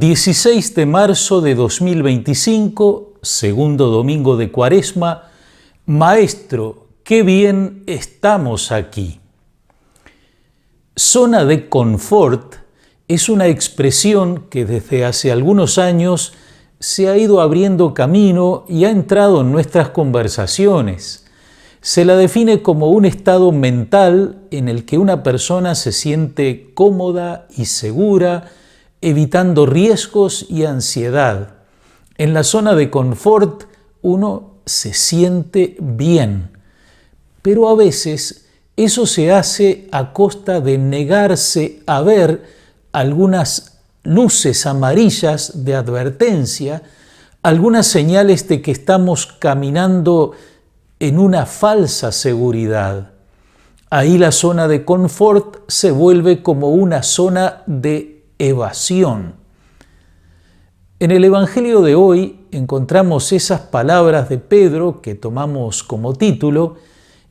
16 de marzo de 2025, segundo domingo de Cuaresma. Maestro, qué bien estamos aquí. Zona de confort es una expresión que desde hace algunos años se ha ido abriendo camino y ha entrado en nuestras conversaciones. Se la define como un estado mental en el que una persona se siente cómoda y segura, evitando riesgos y ansiedad. En la zona de confort uno se siente bien, pero a veces eso se hace a costa de negarse a ver algunas luces amarillas de advertencia, algunas señales de que estamos caminando en una falsa seguridad. Ahí la zona de confort se vuelve como una zona de evasión. En el Evangelio de hoy encontramos esas palabras de Pedro que tomamos como título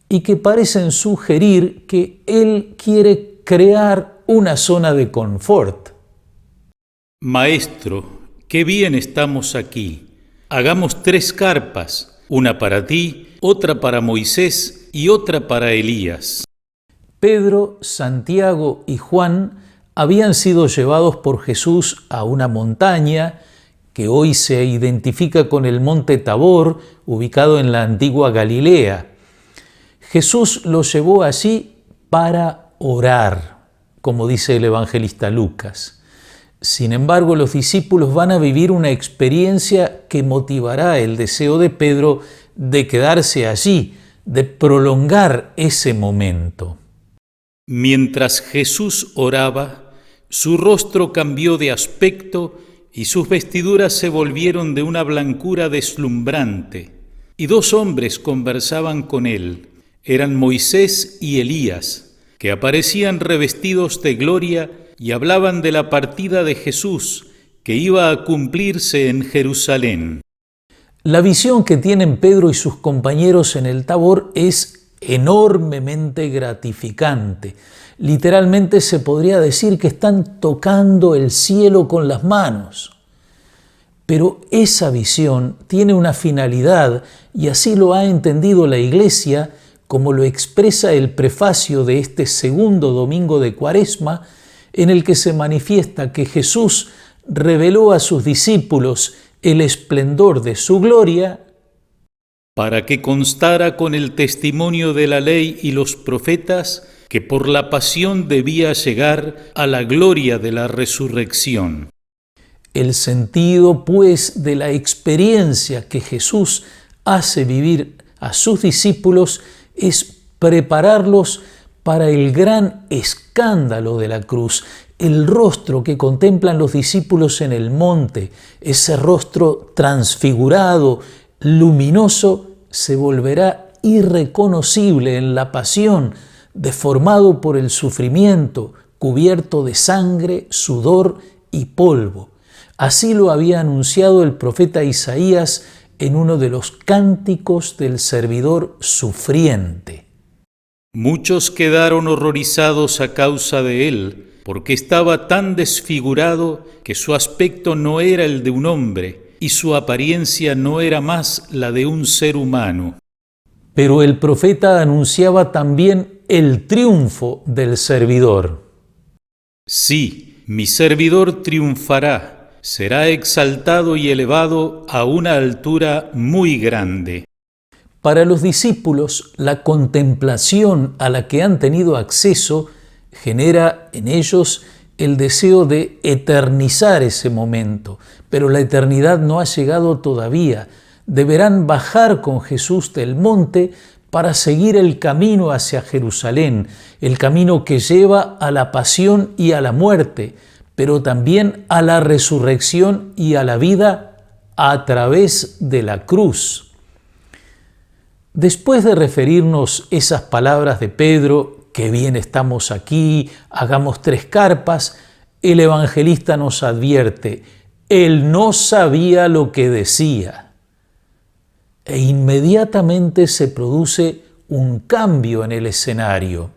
y que parecen sugerir que él quiere crear una zona de confort. Maestro, qué bien estamos aquí. Hagamos 3 carpas, una para ti, otra para Moisés y otra para Elías. Pedro, Santiago y Juan habían sido llevados por Jesús a una montaña que hoy se identifica con el monte Tabor, ubicado en la antigua Galilea. Jesús los llevó allí para orar, como dice el evangelista Lucas. Sin embargo, los discípulos van a vivir una experiencia que motivará el deseo de Pedro de quedarse allí, de prolongar ese momento. Mientras Jesús oraba, su rostro cambió de aspecto y sus vestiduras se volvieron de una blancura deslumbrante. Y 2 hombres conversaban con él. Eran Moisés y Elías, que aparecían revestidos de gloria y hablaban de la partida de Jesús, que iba a cumplirse en Jerusalén. La visión que tienen Pedro y sus compañeros en el Tabor es enormemente gratificante. Literalmente se podría decir que están tocando el cielo con las manos. Pero esa visión tiene una finalidad y así lo ha entendido la Iglesia, como lo expresa el prefacio de este segundo domingo de Cuaresma, en el que se manifiesta que Jesús reveló a sus discípulos el esplendor de su gloria para que constara con el testimonio de la ley y los profetas que por la pasión debía llegar a la gloria de la resurrección. El sentido, pues, de la experiencia que Jesús hace vivir a sus discípulos es prepararlos para el gran escándalo de la cruz, el rostro que contemplan los discípulos en el monte, ese rostro transfigurado, luminoso, se volverá irreconocible en la pasión, deformado por el sufrimiento, cubierto de sangre, sudor y polvo. Así lo había anunciado el profeta Isaías en uno de los cánticos del servidor sufriente. Muchos quedaron horrorizados a causa de él, porque estaba tan desfigurado que su aspecto no era el de un hombre y su apariencia no era más la de un ser humano. Pero el profeta anunciaba también el triunfo del servidor. Sí, mi servidor triunfará, será exaltado y elevado a una altura muy grande. Para los discípulos, la contemplación a la que han tenido acceso genera en ellos el deseo de eternizar ese momento, pero la eternidad no ha llegado todavía. Deberán bajar con Jesús del monte para seguir el camino hacia Jerusalén, el camino que lleva a la pasión y a la muerte, pero también a la resurrección y a la vida a través de la cruz. Después de referirnos esas palabras de Pedro, qué bien estamos aquí, hagamos 3 carpas, el evangelista nos advierte, él no sabía lo que decía. E inmediatamente se produce un cambio en el escenario.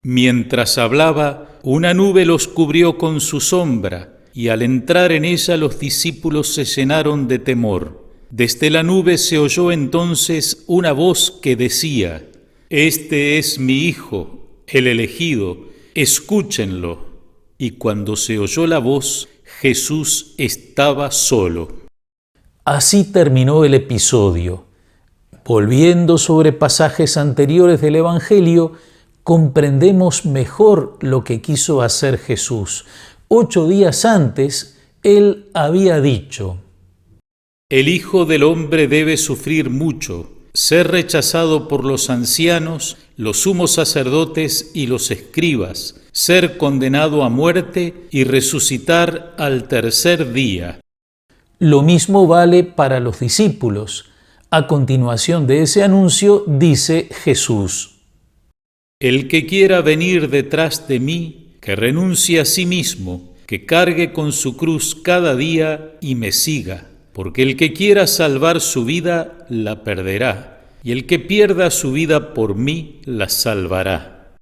Mientras hablaba, una nube los cubrió con su sombra, y al entrar en ella los discípulos se llenaron de temor. Desde la nube se oyó entonces una voz que decía: «Este es mi Hijo, el elegido, escúchenlo». Y cuando se oyó la voz, Jesús estaba solo. Así terminó el episodio. Volviendo sobre pasajes anteriores del Evangelio, comprendemos mejor lo que quiso hacer Jesús. 8 días antes, Él había dicho: «El Hijo del Hombre debe sufrir mucho, ser rechazado por los ancianos, los sumos sacerdotes y los escribas, ser condenado a muerte y resucitar al tercer día». Lo mismo vale para los discípulos. A continuación de ese anuncio dice Jesús: «El que quiera venir detrás de mí, que renuncie a sí mismo, que cargue con su cruz cada día y me siga. Porque el que quiera salvar su vida, la perderá, y el que pierda su vida por mí, la salvará».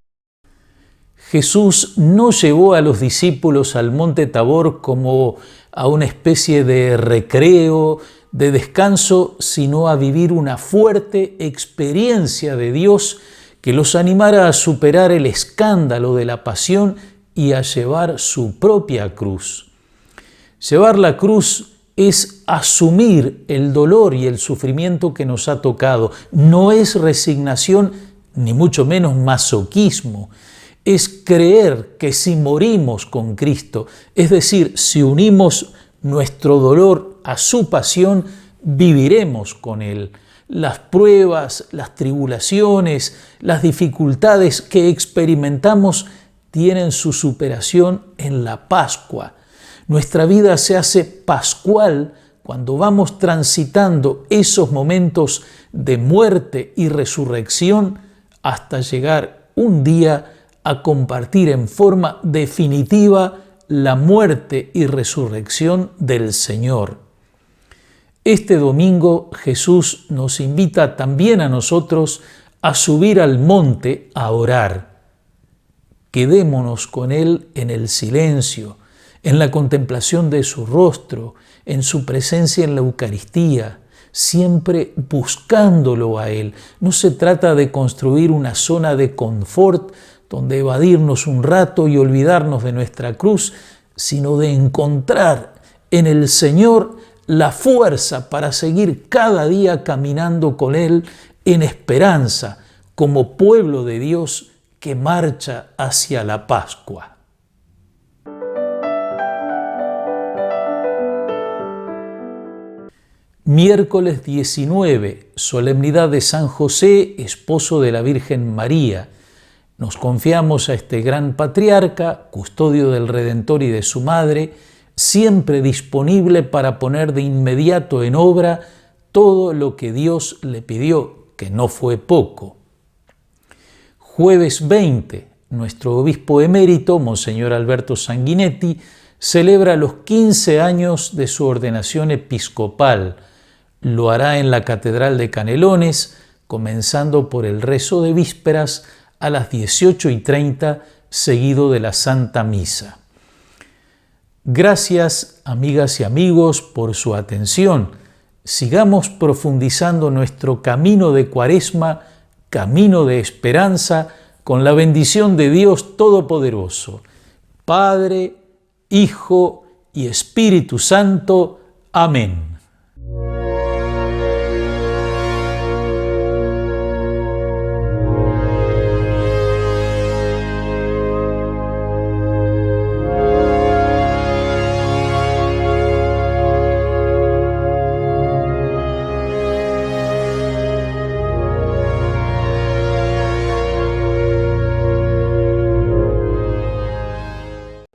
Jesús no llevó a los discípulos al monte Tabor como a una especie de recreo, de descanso, sino a vivir una fuerte experiencia de Dios que los animara a superar el escándalo de la pasión y a llevar su propia cruz. Llevar la cruz es asumir el dolor y el sufrimiento que nos ha tocado. No es resignación, ni mucho menos masoquismo. Es creer que si morimos con Cristo, es decir, si unimos nuestro dolor a su pasión, viviremos con Él. Las pruebas, las tribulaciones, las dificultades que experimentamos tienen su superación en la Pascua. Nuestra vida se hace pascual cuando vamos transitando esos momentos de muerte y resurrección hasta llegar un día a compartir en forma definitiva la muerte y resurrección del Señor. Este domingo Jesús nos invita también a nosotros a subir al monte a orar. Quedémonos con Él en el silencio, en la contemplación de su rostro, en su presencia en la Eucaristía, siempre buscándolo a Él. No se trata de construir una zona de confort donde evadirnos un rato y olvidarnos de nuestra cruz, sino de encontrar en el Señor la fuerza para seguir cada día caminando con Él en esperanza, como pueblo de Dios que marcha hacia la Pascua. Miércoles 19, solemnidad de San José, esposo de la Virgen María. Nos confiamos a este gran patriarca, custodio del Redentor y de su madre, siempre disponible para poner de inmediato en obra todo lo que Dios le pidió, que no fue poco. Jueves 20, nuestro obispo emérito, Monseñor Alberto Sanguinetti, celebra los 15 años de su ordenación episcopal. Lo hará en la Catedral de Canelones, comenzando por el rezo de vísperas a las 18:30, seguido de la Santa Misa. Gracias, amigas y amigos, por su atención. Sigamos profundizando nuestro camino de Cuaresma, camino de esperanza, con la bendición de Dios Todopoderoso, Padre, Hijo y Espíritu Santo. Amén.